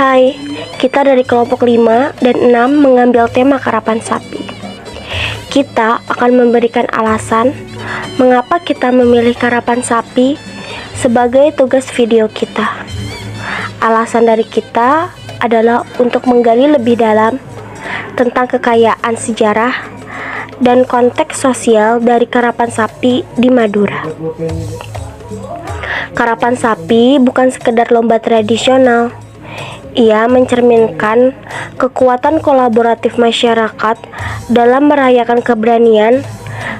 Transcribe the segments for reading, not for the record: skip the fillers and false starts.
Hai, kita dari kelompok 5 dan 6 mengambil tema karapan sapi. Kita akan memberikan alasan mengapa kita memilih karapan sapi sebagai tugas video kita. Alasan dari kita adalah untuk menggali lebih dalam tentang kekayaan sejarah dan konteks sosial dari karapan sapi di Madura. Karapan sapi bukan sekedar lomba tradisional. Ia mencerminkan kekuatan kolaboratif masyarakat dalam merayakan keberanian,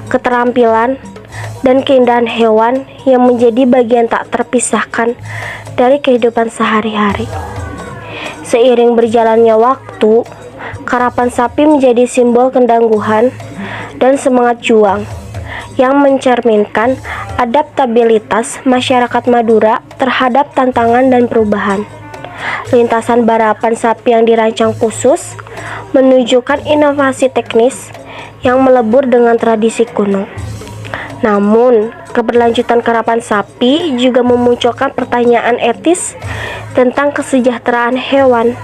keterampilan, dan keindahan hewan yang menjadi bagian tak terpisahkan dari kehidupan sehari-hari. Seiring berjalannya waktu, karapan sapi menjadi simbol ketangguhan dan semangat juang yang mencerminkan adaptabilitas masyarakat Madura terhadap tantangan dan perubahan. Lintasan balapan sapi yang dirancang khusus menunjukkan inovasi teknis yang melebur dengan tradisi kuno. Namun, keberlanjutan karapan sapi juga memunculkan pertanyaan etis tentang kesejahteraan hewan.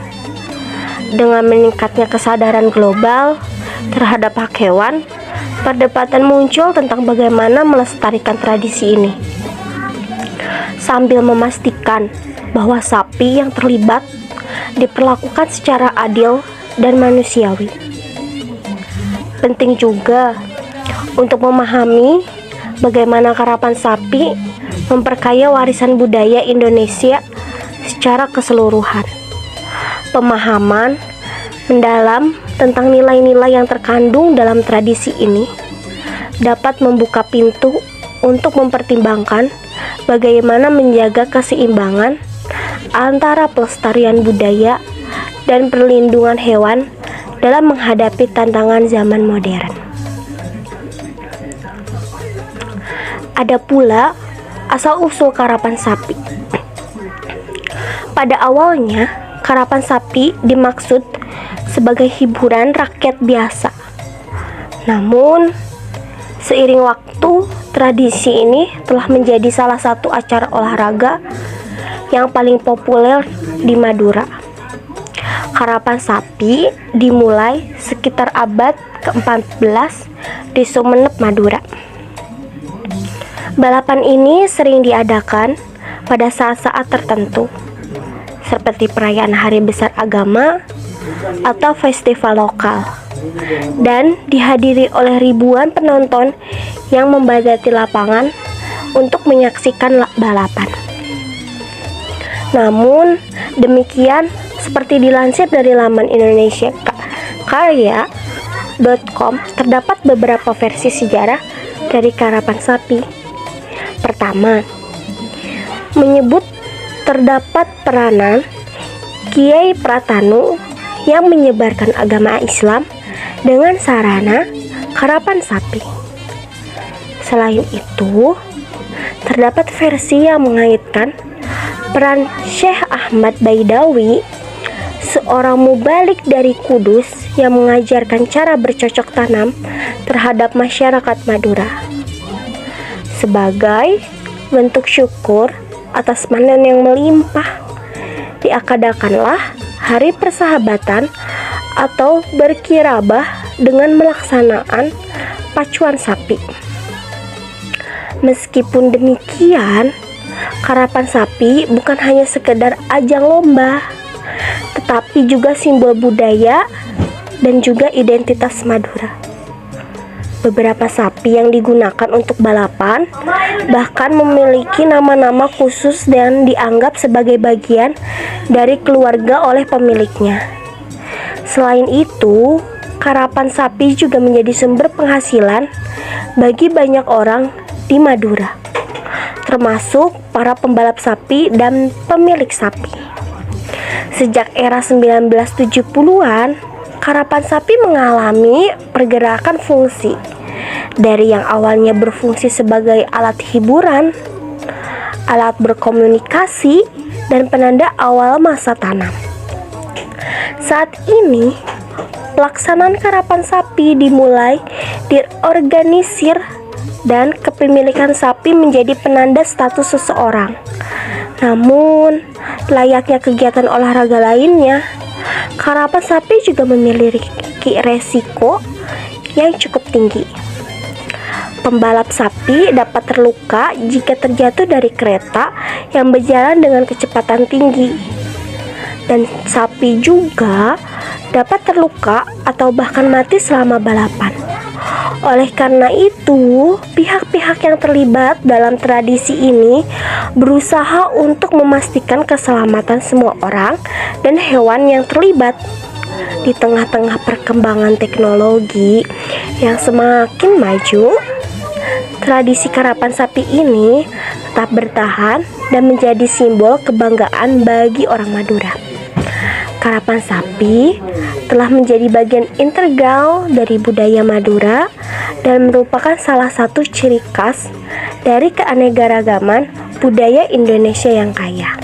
Dengan meningkatnya kesadaran global terhadap hak hewan, perdebatan muncul tentang bagaimana melestarikan tradisi ini, sambil memastikan bahwa sapi yang terlibat diperlakukan secara adil dan manusiawi. Penting juga untuk memahami bagaimana karapan sapi memperkaya warisan budaya Indonesia secara keseluruhan. Pemahaman mendalam tentang nilai-nilai yang terkandung dalam tradisi ini dapat membuka pintu untuk mempertimbangkan bagaimana menjaga keseimbangan antara pelestarian budaya dan perlindungan hewan dalam menghadapi tantangan zaman modern. Ada pula asal-usul karapan sapi. Pada awalnya, karapan sapi dimaksud sebagai hiburan rakyat biasa. Namun, seiring waktu, tradisi ini telah menjadi salah satu acara olahraga yang paling populer di Madura. Karapan sapi dimulai sekitar abad ke-14 di Sumeneb, Madura. Balapan ini sering diadakan pada saat-saat tertentu, seperti perayaan hari besar agama atau festival lokal, dan dihadiri oleh ribuan penonton yang membadati lapangan untuk menyaksikan balapan. Namun demikian, seperti dilansir dari laman Indonesia Karya.com, terdapat beberapa versi sejarah dari karapan sapi. Pertama, menyebut terdapat peranan Kiai Pratanu yang menyebarkan agama Islam dengan sarana karapan sapi. Selain itu, terdapat versi yang mengaitkan peran Syekh Ahmad Baidawi, seorang mubalik dari Kudus yang mengajarkan cara bercocok tanam terhadap masyarakat Madura. Sebagai bentuk syukur atas panen yang melimpah, diadakanlah hari persahabatan atau berkirabah dengan melaksanaan pacuan sapi. Meskipun demikian, karapan sapi bukan hanya sekedar ajang lomba, tetapi juga simbol budaya dan juga identitas Madura. Beberapa sapi yang digunakan untuk balapan bahkan memiliki nama-nama khusus dan dianggap sebagai bagian dari keluarga oleh pemiliknya. Selain itu, karapan sapi juga menjadi sumber penghasilan bagi banyak orang di Madura, termasuk para pembalap sapi dan pemilik sapi. Sejak era 1970-an, karapan sapi mengalami pergerakan fungsi dari yang awalnya berfungsi sebagai alat hiburan, alat berkomunikasi, dan penanda awal masa tanam. Saat ini, pelaksanaan karapan sapi dimulai diorganisir dan kepemilikan sapi menjadi penanda status seseorang. Namun, layaknya kegiatan olahraga lainnya, karapan sapi juga memiliki resiko yang cukup tinggi. Pembalap sapi dapat terluka jika terjatuh dari kereta yang berjalan dengan kecepatan tinggi. Dan sapi juga dapat terluka atau bahkan mati selama balapan. Oleh karena itu, pihak-pihak yang terlibat dalam tradisi ini berusaha untuk memastikan keselamatan semua orang dan hewan yang terlibat. Di tengah-tengah perkembangan teknologi yang semakin maju, tradisi karapan sapi ini tetap bertahan dan menjadi simbol kebanggaan bagi orang Madura. Karapan sapi telah menjadi bagian integral dari budaya Madura dan merupakan salah satu ciri khas dari keanekaragaman budaya Indonesia yang kaya.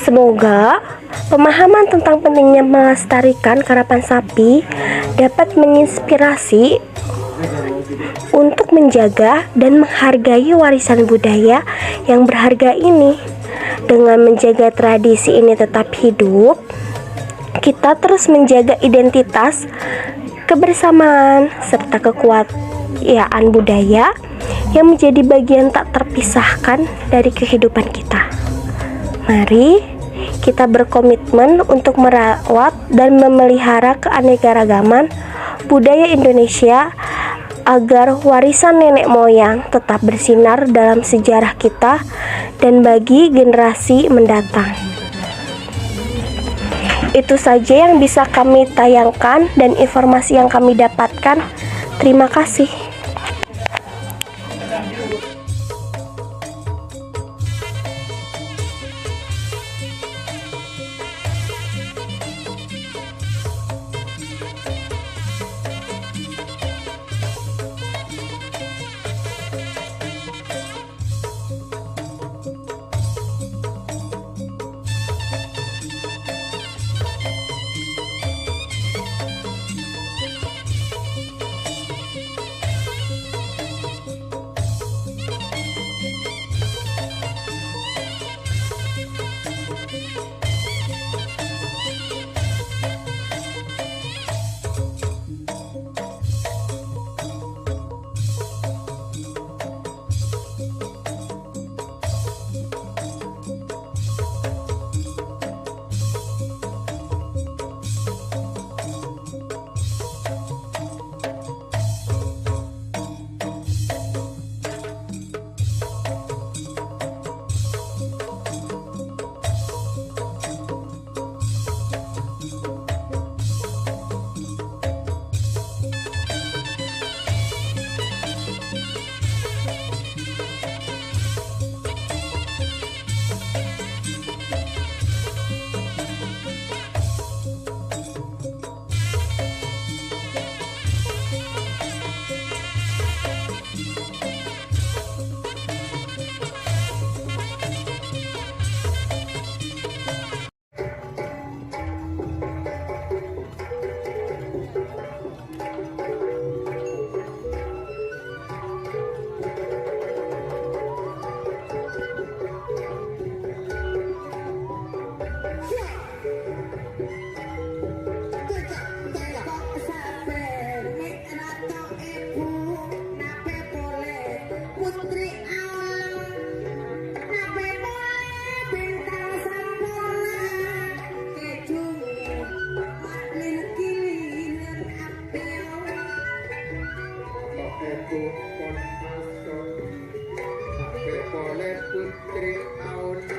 Semoga pemahaman tentang pentingnya melestarikan karapan sapi dapat menginspirasi untuk menjaga dan menghargai warisan budaya yang berharga ini. Dengan menjaga tradisi ini tetap hidup, kita terus menjaga identitas, kebersamaan, serta kekayaan budaya yang menjadi bagian tak terpisahkan dari kehidupan kita. Mari kita berkomitmen untuk merawat dan memelihara keanekaragaman budaya Indonesia agar warisan nenek moyang tetap bersinar dalam sejarah kita dan bagi generasi mendatang. Itu saja yang bisa kami tayangkan dan informasi yang kami dapatkan. Terima kasih. Pun masuk sampai boleh putri tahun